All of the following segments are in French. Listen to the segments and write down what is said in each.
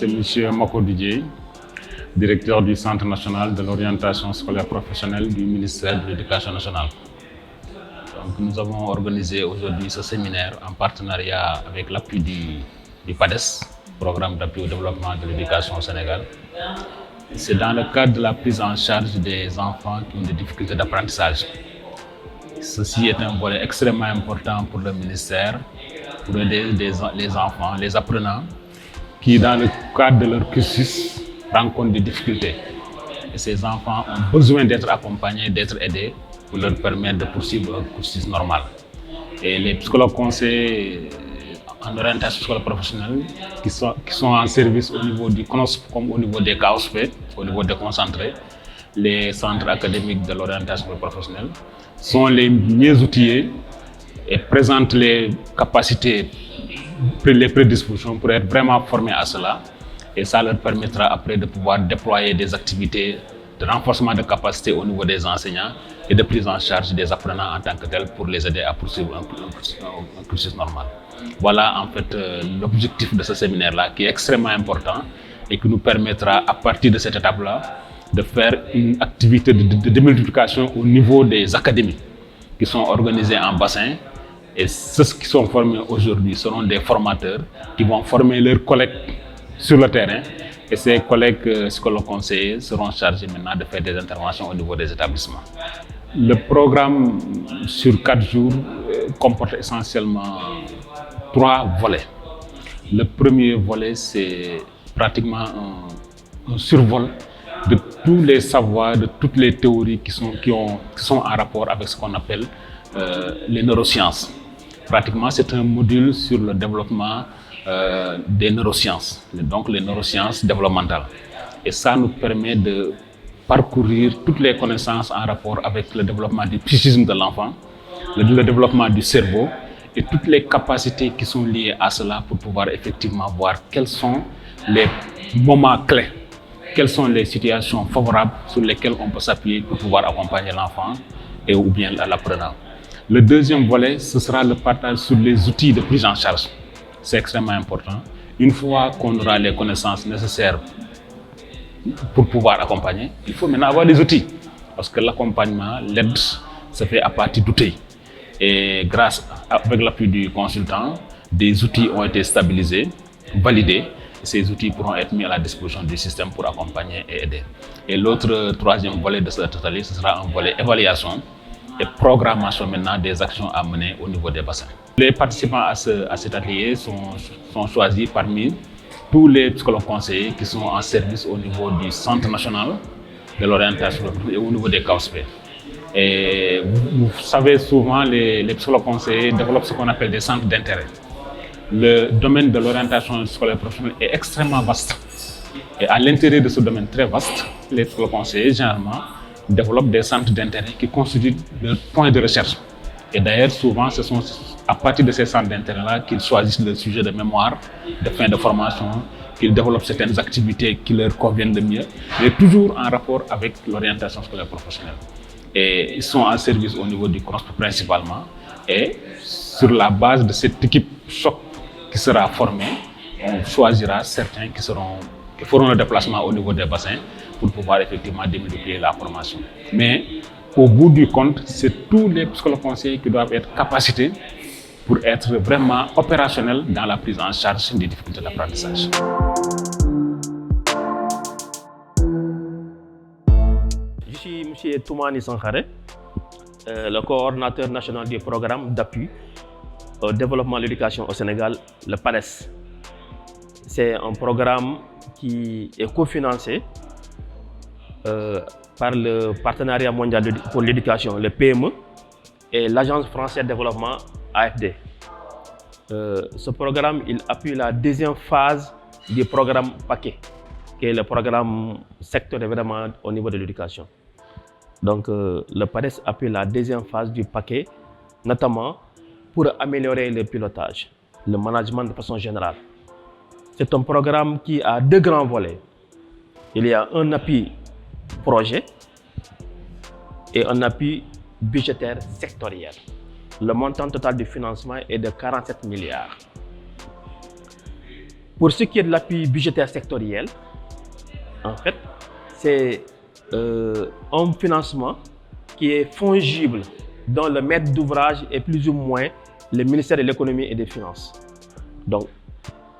c'est M. Makodou Dieye, directeur du Centre national de l'orientation scolaire professionnelle du ministère de l'Éducation nationale. Donc, nous avons organisé aujourd'hui ce séminaire en partenariat avec l'appui du PADES, Programme d'appui au développement de l'éducation au Sénégal. C'est dans le cadre de la prise en charge des enfants qui ont des difficultés d'apprentissage. Ceci est un volet extrêmement important pour le ministère, pour aider les enfants, les apprenants, qui dans le cadre de leur cursus rencontrent des difficultés. Et ces enfants ont besoin d'être accompagnés, d'être aidés pour leur permettre de poursuivre un cursus normal. Et les psychologues conseillers en orientation scolaire professionnelle qui sont en service au niveau du CNOSP comme au niveau des CAOSP, au niveau des concentrés, les centres académiques de l'orientation professionnelle, sont les mieux outillés et présentent les capacités, les prédispositions pour être vraiment formés à cela. Et ça leur permettra après de pouvoir déployer des activités de renforcement de capacité au niveau des enseignants et de prise en charge des apprenants en tant que tels pour les aider à poursuivre un cursus normal. Voilà en fait l'objectif de ce séminaire-là qui est extrêmement important et qui nous permettra à partir de cette étape-là de faire une activité de démultiplication au niveau des académies qui sont organisées en bassin. Et ceux qui sont formés aujourd'hui seront des formateurs qui vont former leurs collègues sur le terrain. Et ces collègues psychologues conseillers seront chargés maintenant de faire des interventions au niveau des établissements. Le programme sur 4 jours comporte essentiellement 3 volets. Le premier volet, c'est pratiquement un survol de tous les savoirs, de toutes les théories qui sont en rapport avec ce qu'on appelle les neurosciences. Pratiquement, c'est un module sur le développement des neurosciences, donc les neurosciences développementales. Et ça nous permet de parcourir toutes les connaissances en rapport avec le développement du psychisme de l'enfant, le développement du cerveau et toutes les capacités qui sont liées à cela pour pouvoir effectivement voir quels sont les moments clés, quelles sont les situations favorables sur lesquelles on peut s'appuyer pour pouvoir accompagner l'enfant et ou bien l'apprenant. Le deuxième volet, ce sera le partage sur les outils de prise en charge. C'est extrêmement important. Une fois qu'on aura les connaissances nécessaires pour pouvoir accompagner, il faut maintenant avoir les outils. Parce que l'accompagnement, l'aide, se fait à partir d'outils. Et avec l'appui du consultant, des outils ont été stabilisés, validés. Ces outils pourront être mis à la disposition du système pour accompagner et aider. Et l'autre troisième volet de cet atelier, ce sera un volet évaluation et programmation maintenant des actions à mener au niveau des bassins. Les participants à cet atelier sont choisis parmi tous les psychologues conseillers qui sont en service au niveau du Centre national de l'orientation et au niveau des CAOSP. Et vous savez souvent, les psychologues conseillers développent ce qu'on appelle des centres d'intérêt. Le domaine de l'orientation scolaire professionnelle est extrêmement vaste. Et à l'intérieur de ce domaine très vaste, les psychologues conseillers, généralement, développent des centres d'intérêt qui constituent leur point de recherche. Et d'ailleurs, souvent, ce sont à partir de ces centres d'intérêt-là qu'ils choisissent le sujet de mémoire, de fin de formation, qu'ils développent certaines activités qui leur conviennent le mieux, mais toujours en rapport avec l'orientation scolaire professionnelle. Et ils sont en service au niveau du CNOSP principalement. Et sur la base de cette équipe choc qui sera formée, on choisira certains qui feront le déplacement au niveau des bassins pour pouvoir effectivement démultiplier la formation. Mais au bout du compte, c'est tous les psychologues conseillers qui doivent être capacités pour être vraiment opérationnels dans la prise en charge des difficultés d'apprentissage. Je suis M. Toumani Sankhare, le coordinateur national du programme d'appui au développement de l'éducation au Sénégal, le PADES. C'est un programme qui est cofinancé par le Partenariat mondial pour l'éducation, le PME, et l'Agence française de développement, AFD. Ce programme, il appuie la deuxième phase du programme PAQUET, qui est le programme sectoriel vraiment au niveau de l'éducation. Donc, le PADES appuie la deuxième phase du PAQUET, notamment pour améliorer le pilotage, le management de façon générale. C'est un programme qui a 2 grands volets. Il y a un appui projet et un appui budgétaire sectoriel. Le montant total du financement est de 47 milliards. Pour ce qui est de l'appui budgétaire sectoriel, en fait, c'est un financement qui est fongible, dont le maître d'ouvrage est plus ou moins le ministère de l'économie et des finances. Donc,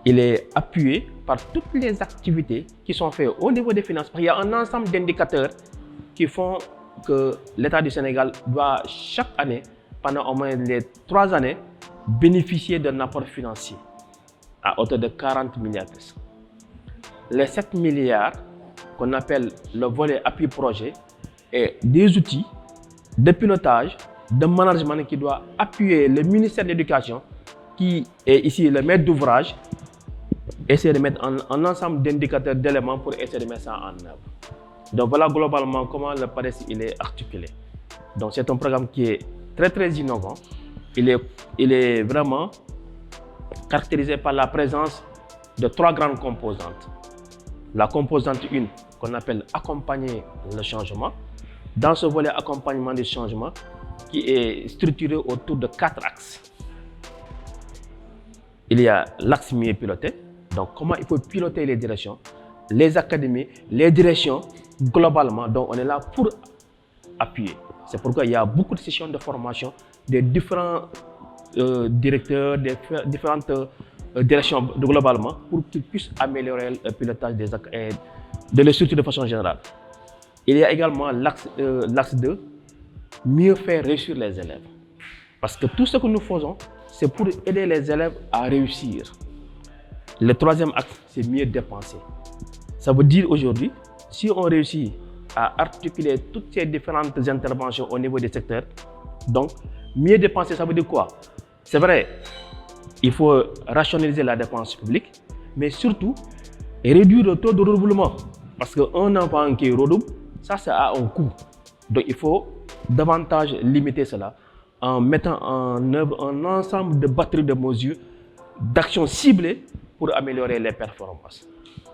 il est appuyé par toutes les activités qui sont faites au niveau des finances. Il y a un ensemble d'indicateurs qui font que l'État du Sénégal doit chaque année, pendant au moins les 3 années, bénéficier d'un apport financier à hauteur de 40 milliards de pesos. Les 7 milliards qu'on appelle le volet appui projet et des outils de pilotage, de management qui doit appuyer le ministère de l'Éducation, qui est ici le maître d'ouvrage, essayer de mettre un ensemble d'indicateurs, d'éléments pour essayer de mettre ça en œuvre. Donc voilà globalement comment le PADES il est articulé. Donc c'est un programme qui est très innovant. Il est vraiment caractérisé par la présence de 3 grandes composantes. La composante 1 qu'on appelle accompagner le changement. Dans ce volet accompagnement du changement qui est structuré autour de 4 axes. Il y a l'axe mieux piloté. Donc comment il faut piloter les directions, les académies, les directions globalement. Donc on est là pour appuyer. C'est pourquoi il y a beaucoup de sessions de formation des différents directeurs, des différentes directions globalement pour qu'ils puissent améliorer le pilotage de les structures de façon générale. Il y a également l'axe 2, mieux faire réussir les élèves. Parce que tout ce que nous faisons, c'est pour aider les élèves à réussir. Le 3e axe, c'est mieux dépenser. Ça veut dire aujourd'hui, si on réussit à articuler toutes ces différentes interventions au niveau des secteurs, donc mieux dépenser, ça veut dire quoi? C'est vrai, il faut rationaliser la dépense publique, mais surtout réduire le taux de redoublement. Parce qu'un enfant qui redouble, ça a un coût. Donc il faut davantage limiter cela en mettant en œuvre un ensemble de batteries de mesures, d'actions ciblées pour améliorer les performances.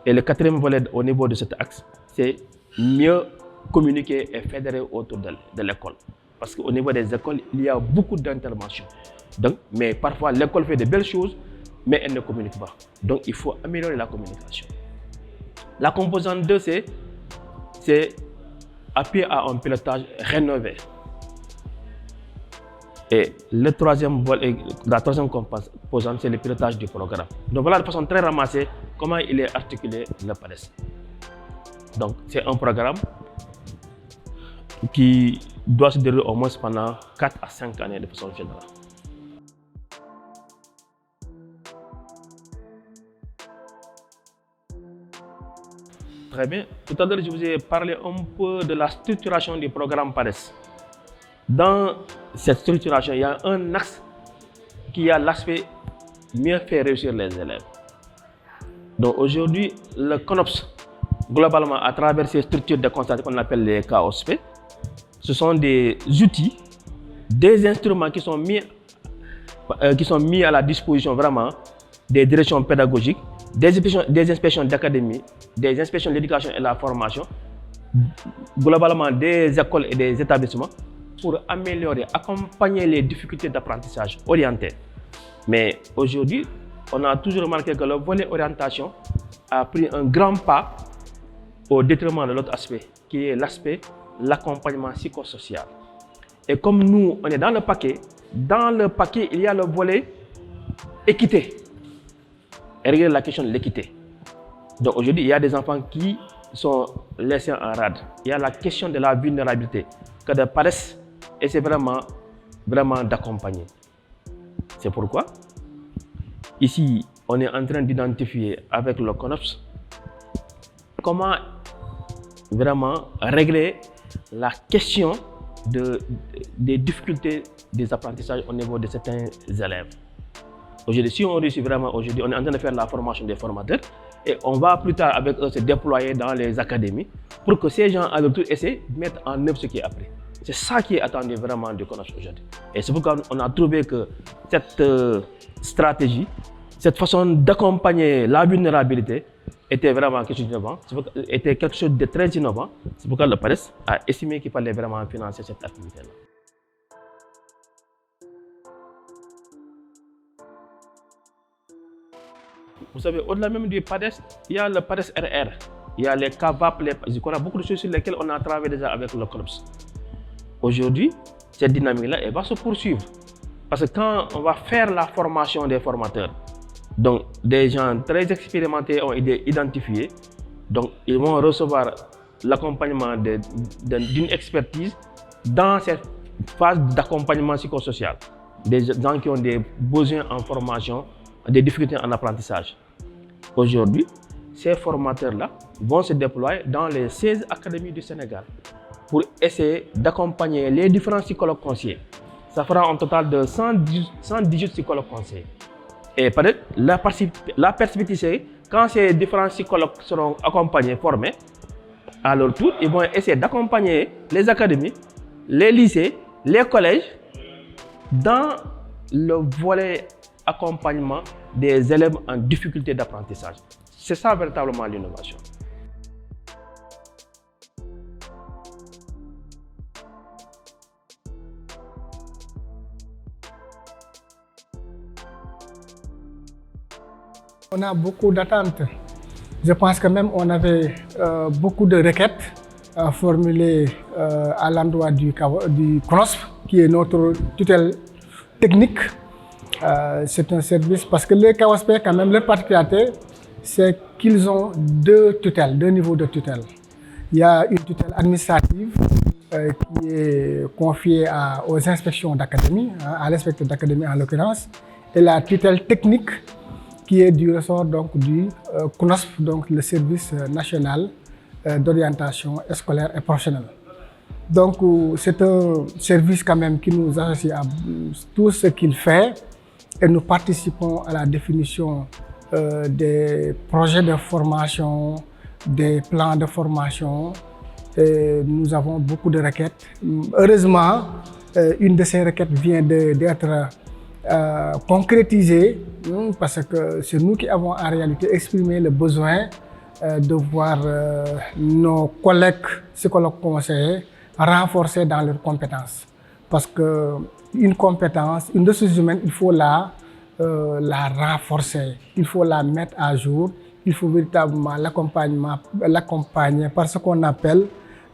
Et le 4e volet au niveau de cet axe, c'est mieux communiquer et fédérer autour de l'école. Parce qu'au niveau des écoles, il y a beaucoup d'interventions. Mais parfois, l'école fait de belles choses, mais elle ne communique pas. Donc, il faut améliorer la communication. La composante 2, c'est appuyer à un pilotage rénové. Et la 3e composante, c'est le pilotage du programme. Donc voilà de façon très ramassée comment il est articulé le PADES. Donc c'est un programme qui doit se dérouler au moins pendant 4 à 5 années de façon générale. Très bien. Tout à l'heure, je vous ai parlé un peu de la structuration du programme PADES. Dans cette structuration, il y a un axe qui a l'aspect mieux faire réussir les élèves. Donc aujourd'hui, le CONOPS, globalement, à travers ces structures de constatation qu'on appelle les KOSP, ce sont des outils, des instruments qui sont mis à la disposition vraiment des directions pédagogiques, des inspections d'académie, des inspections de l'éducation et de la formation, globalement des écoles et des établissements, pour améliorer, accompagner les difficultés d'apprentissage orienté. Mais aujourd'hui, on a toujours remarqué que le volet orientation a pris un grand pas au détriment de l'autre aspect, qui est l'accompagnement psychosocial. Et comme nous, on est dans le paquet, il y a le volet équité. Et regardez la question de l'équité. Donc aujourd'hui, il y a des enfants qui sont laissés en rade. Il y a la question de la vulnérabilité, que de PADES essaie vraiment d'accompagner. C'est pourquoi, ici, on est en train d'identifier avec le CONOPS comment vraiment régler la question des difficultés des apprentissages au niveau de certains élèves. Aujourd'hui, si on réussit vraiment, aujourd'hui, on est en train de faire la formation des formateurs et on va plus tard avec eux se déployer dans les académies pour que ces gens avec tout essaient de mettre en œuvre ce qui est appris. C'est ça qui est attendu vraiment du CONOPS aujourd'hui. Et c'est pourquoi on a trouvé que cette stratégie, cette façon d'accompagner la vulnérabilité était vraiment quelque chose d'innovant, était quelque chose de très innovant. C'est pourquoi le PADES a estimé qu'il fallait vraiment financer cette activité-là. Vous savez, au-delà même du PADES, il y a le PADES RR, il y a les CAVAP, on a beaucoup de choses sur lesquelles on a travaillé déjà avec le CROPS. Aujourd'hui, cette dynamique-là, elle va se poursuivre. Parce que quand on va faire la formation des formateurs, donc des gens très expérimentés ont été identifiés, donc ils vont recevoir l'accompagnement d'une expertise dans cette phase d'accompagnement psychosocial. Des gens qui ont des besoins en formation, des difficultés en apprentissage. Aujourd'hui, ces formateurs-là vont se déployer dans les 16 académies du Sénégal pour essayer d'accompagner les différents psychologues conseillers. Ça fera un total de 118 psychologues conseillers. Et peut-être la perspective, c'est quand ces différents psychologues seront accompagnés, formés, à leur tour, ils vont essayer d'accompagner les académies, les lycées, les collèges dans le volet accompagnement des élèves en difficulté d'apprentissage. C'est ça véritablement l'innovation. On a beaucoup d'attentes. Je pense que même on avait beaucoup de requêtes formulées à l'endroit du CNOSP, qui est notre tutelle technique. C'est un service parce que les CAOSP, quand même, leur particularité, c'est qu'ils ont deux niveaux de tutelle. Il y a une tutelle administrative qui est confiée aux inspections d'académie, à l'inspecteur d'académie en l'occurrence, et la tutelle technique qui est du ressort donc, du CNOSP, donc le service national d'orientation scolaire et professionnelle. Donc c'est un service quand même qui nous associe à tout ce qu'il fait et nous participons à la définition des projets de formation, des plans de formation. Et nous avons beaucoup de requêtes. Heureusement, une de ces requêtes vient d'être concrétisée parce que c'est nous qui avons en réalité exprimé le besoin de voir nos collègues psychologues conseillers renforcés dans leurs compétences. Parce qu'une compétence, une ressource humaine, il faut la renforcer, il faut la mettre à jour, il faut véritablement l'accompagner par ce qu'on appelle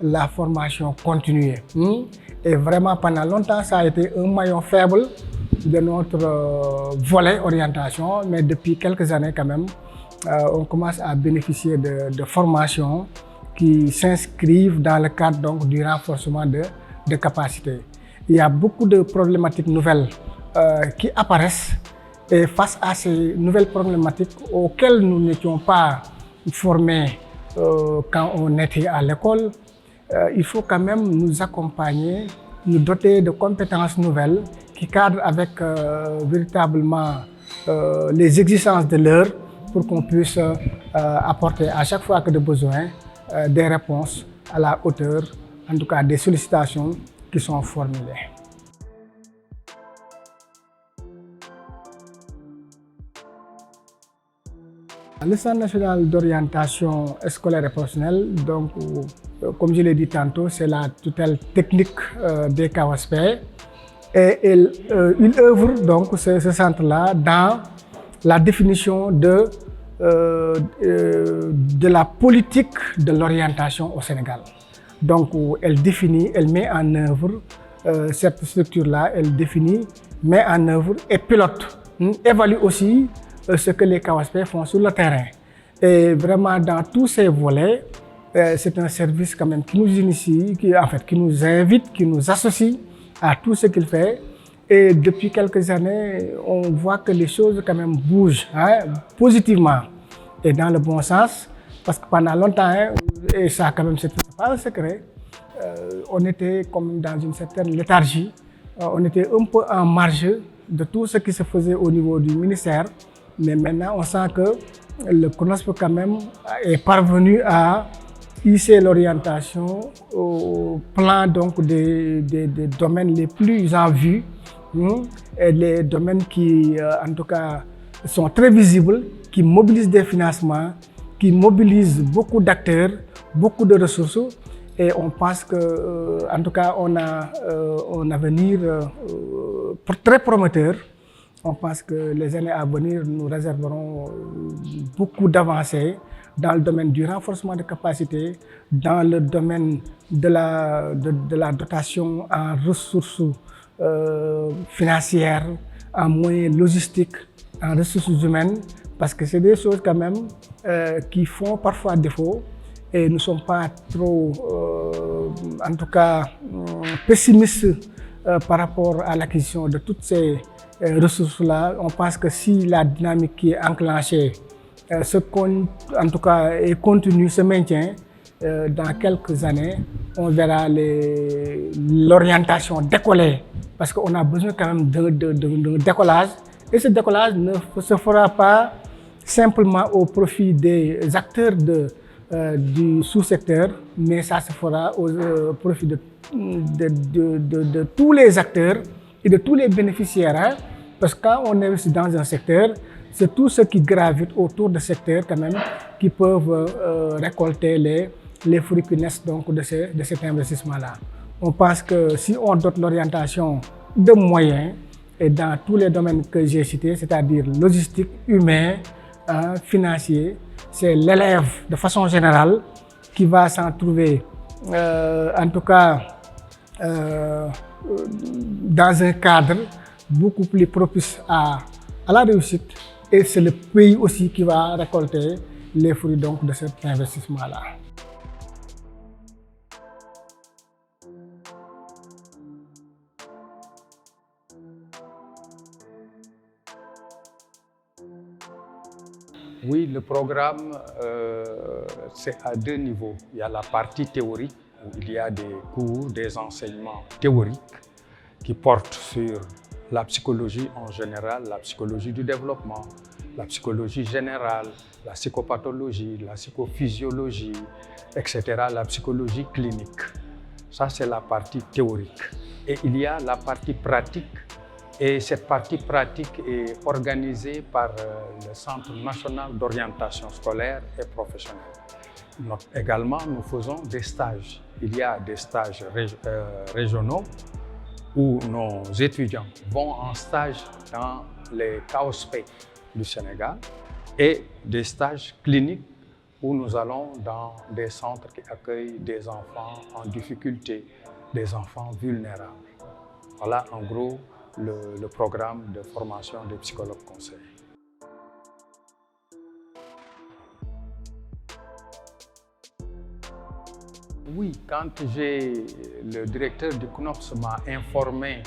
la formation continuée. Et vraiment, pendant longtemps, ça a été un maillon faible de notre volet orientation, mais depuis quelques années quand même, on commence à bénéficier de formations qui s'inscrivent dans le cadre donc, du renforcement de capacités. Il y a beaucoup de problématiques nouvelles qui apparaissent et face à ces nouvelles problématiques auxquelles nous n'étions pas formés quand on était à l'école, il faut quand même nous accompagner, nous doter de compétences nouvelles qui cadrent avec véritablement les exigences de l'heure pour qu'on puisse apporter à chaque fois que de besoin des réponses à la hauteur, en tout cas des sollicitations qui sont formulées. Le Centre national d'orientation scolaire et professionnelle, donc, comme je l'ai dit tantôt, c'est la tutelle technique des CAOSP. Et il œuvre donc ce centre-là dans la définition de la politique de l'orientation au Sénégal. Donc elle définit, elle met en œuvre cette structure-là, elle définit, met en œuvre et pilote, évalue aussi ce que les CAOSP font sur le terrain. Et vraiment dans tous ces volets, c'est un service quand même qui nous initie, qui nous invite, qui nous associe à tout ce qu'il fait. Et depuis quelques années, on voit que les choses quand même bougent positivement et dans le bon sens. Parce que pendant longtemps, et ça quand même c'est pas un secret, on était comme dans une certaine léthargie. On était un peu en marge de tout ce qui se faisait au niveau du ministère. Mais maintenant, on sent que le CNOSP quand même est parvenu à hisser l'orientation au plan donc des domaines les plus en vue et les domaines qui, en tout cas, sont très visibles, qui mobilisent des financements, qui mobilisent beaucoup d'acteurs, beaucoup de ressources. Et on pense que, en tout cas, on a un avenir très prometteur on pense que les années à venir nous réserveront beaucoup d'avancées dans le domaine du renforcement de capacités, dans le domaine de la dotation en ressources financières, en moyens logistiques, en ressources humaines, parce que c'est des choses quand même qui font parfois défaut et nous ne sommes pas trop, en tout cas, pessimistes par rapport à l'acquisition de toutes ces ressources-là. On pense que si la dynamique qui est enclenchée, en tout cas, est continue, se maintient, dans quelques années, on verra l'orientation décoller, parce qu'on a besoin quand même d'un décollage. Et ce décollage ne se fera pas simplement au profit des acteurs du sous-secteur, mais ça se fera au profit de tous les acteurs et de tous les bénéficiaires. Hein? Parce que quand on investit dans un secteur, c'est tous ceux qui gravitent autour du secteur quand même qui peuvent récolter les fruits qui naissent donc de cet investissement-là. On pense que si on dote l'orientation de moyens, et dans tous les domaines que j'ai cités, c'est-à-dire logistique, humain, financier, c'est l'élève de façon générale qui va s'en trouver, en tout cas, dans un cadre beaucoup plus propice à la réussite. Et c'est le pays aussi qui va récolter les fruits donc, de cet investissement-là. Oui, le programme, c'est à deux niveaux. Il y a la partie théorique, où il y a des cours, des enseignements théoriques qui portent sur la psychologie en général, la psychologie du développement, la psychologie générale, la psychopathologie, la psychophysiologie, etc., la psychologie clinique. Ça, c'est la partie théorique. Et il y a la partie pratique. Et cette partie pratique est organisée par le Centre national d'orientation scolaire et professionnelle. Également, nous faisons des stages. Il y a des stages régionaux où nos étudiants vont en stage dans les KOSP du Sénégal et des stages cliniques où nous allons dans des centres qui accueillent des enfants en difficulté, des enfants vulnérables. Voilà en gros le programme de formation des psychologues conseillers. Oui, quand le directeur du CNOPS m'a informé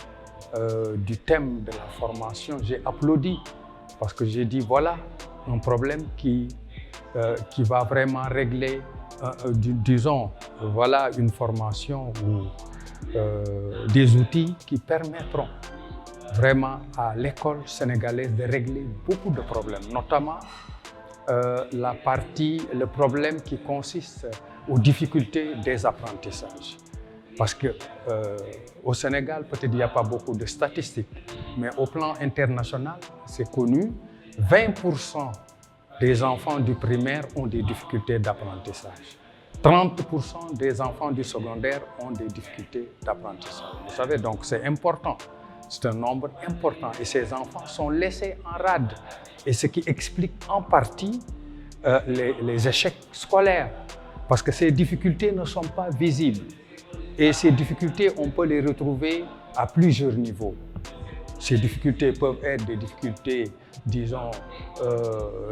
du thème de la formation, j'ai applaudi parce que j'ai dit voilà un problème qui va vraiment régler, disons, voilà une formation ou des outils qui permettront vraiment à l'école sénégalaise de régler beaucoup de problèmes, notamment le problème qui consiste aux difficultés des apprentissages. Parce qu'au Sénégal, peut-être il n'y a pas beaucoup de statistiques, mais au plan international, c'est connu, 20% des enfants du primaire ont des difficultés d'apprentissage. 30% des enfants du secondaire ont des difficultés d'apprentissage. Vous savez, donc c'est important. C'est un nombre important et ces enfants sont laissés en rade. Et ce qui explique en partie les échecs scolaires. Parce que ces difficultés ne sont pas visibles. Et ces difficultés, on peut les retrouver à plusieurs niveaux. Ces difficultés peuvent être des difficultés, disons,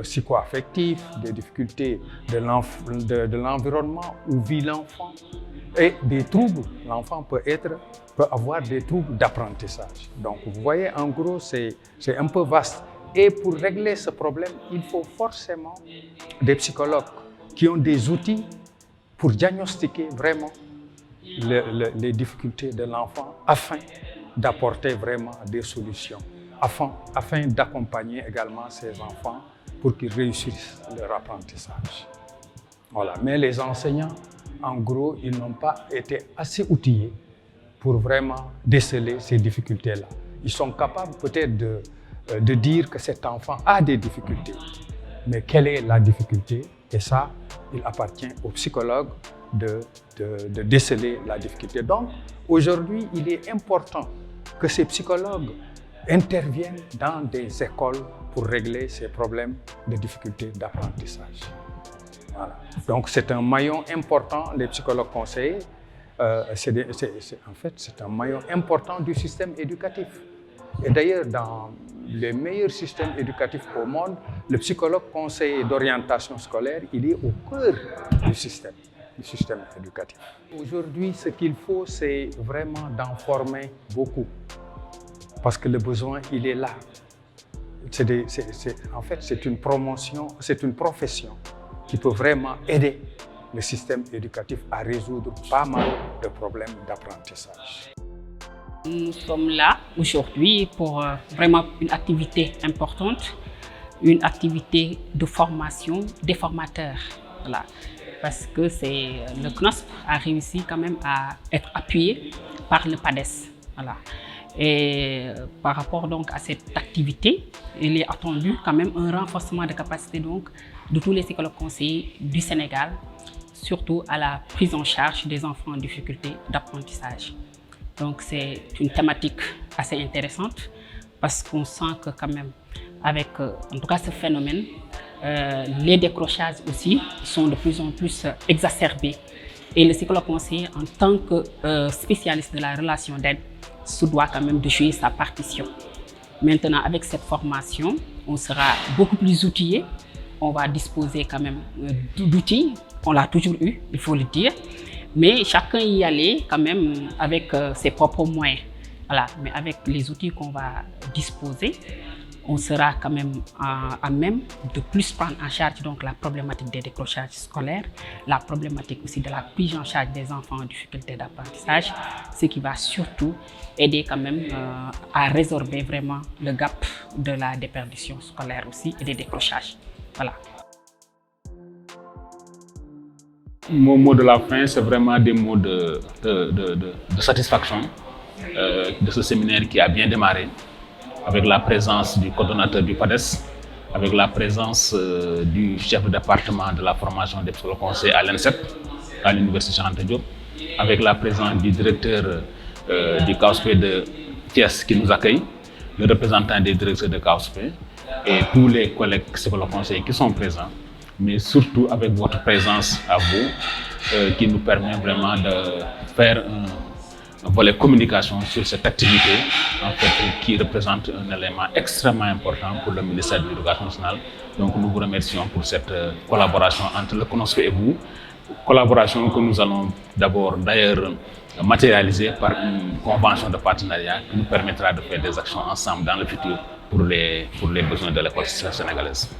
psycho-affectives, des difficultés de l'environnement où vit l'enfant et des troubles. L'enfant peut avoir des troubles d'apprentissage. Donc, vous voyez, en gros, c'est un peu vaste. Et pour régler ce problème, il faut forcément des psychologues qui ont des outils pour diagnostiquer vraiment les difficultés de l'enfant afin d'apporter vraiment des solutions, afin d'accompagner également ces enfants pour qu'ils réussissent leur apprentissage. Voilà. Mais les enseignants, en gros, ils n'ont pas été assez outillés pour vraiment déceler ces difficultés-là. Ils sont capables peut-être de dire que cet enfant a des difficultés, mais quelle est la difficulté? Et ça, il appartient aux psychologues de déceler la difficulté. Donc, aujourd'hui, il est important que ces psychologues interviennent dans des écoles pour régler ces problèmes de difficultés d'apprentissage. Voilà. Donc c'est un maillon important, les psychologues conseillers, en fait c'est un maillon important du système éducatif. Et d'ailleurs dans les meilleurs systèmes éducatifs au monde, le psychologue conseiller d'orientation scolaire, il est au cœur du système éducatif. Aujourd'hui, ce qu'il faut, c'est vraiment d'en former beaucoup, parce que le besoin, il est là. En fait, c'est une promotion, c'est une profession qui peut vraiment aider le système éducatif à résoudre pas mal de problèmes d'apprentissage. Nous sommes là aujourd'hui pour vraiment une activité importante, une activité de formation des formateurs. Voilà. Parce que le CNOSP a réussi quand même à être appuyé par le PADES. Voilà. Et par rapport donc à cette activité, il est attendu quand même un renforcement de capacité donc de tous les psychologues conseillers du Sénégal, surtout à la prise en charge des enfants en difficulté d'apprentissage. Donc c'est une thématique assez intéressante parce qu'on sent que quand même avec en tout cas ce phénomène, les décrochages aussi sont de plus en plus exacerbés. Et le psychologue conseiller en tant que spécialiste de la relation d'aide se doit quand même de jouer sa partition. Maintenant avec cette formation, on sera beaucoup plus outillé. On va disposer quand même d'outils, on l'a toujours eu, il faut le dire. Mais chacun y allait quand même avec ses propres moyens. Voilà. Mais avec les outils qu'on va disposer, on sera quand même à même de plus prendre en charge donc, la problématique des décrochages scolaires, la problématique aussi de la prise en charge des enfants en difficulté d'apprentissage, ce qui va surtout aider quand même à résorber vraiment le gap de la déperdition scolaire aussi et des décrochages. Voilà. Mon mot de la fin, c'est vraiment des mots de satisfaction de ce séminaire qui a bien démarré, avec la présence du coordonnateur du PADES, avec la présence du chef de département de la formation des psychologues conseillers à l'INSEP, à l'Université Cheikh Anta Diop, avec la présence du directeur du CAOSP de Thiès qui nous accueille, le représentant des directeurs de CAOSP et tous les collègues psychologues conseillers qui sont présents, mais surtout avec votre présence à vous qui nous permet vraiment de faire un volet communication sur cette activité en fait, qui représente un élément extrêmement important pour le ministère de l'Éducation nationale. Donc nous vous remercions pour cette collaboration entre le CNOSP et vous, collaboration que nous allons d'abord d'ailleurs matérialiser par une convention de partenariat qui nous permettra de faire des actions ensemble dans le futur pour les besoins de l'école sénégalaise.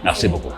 Merci beaucoup.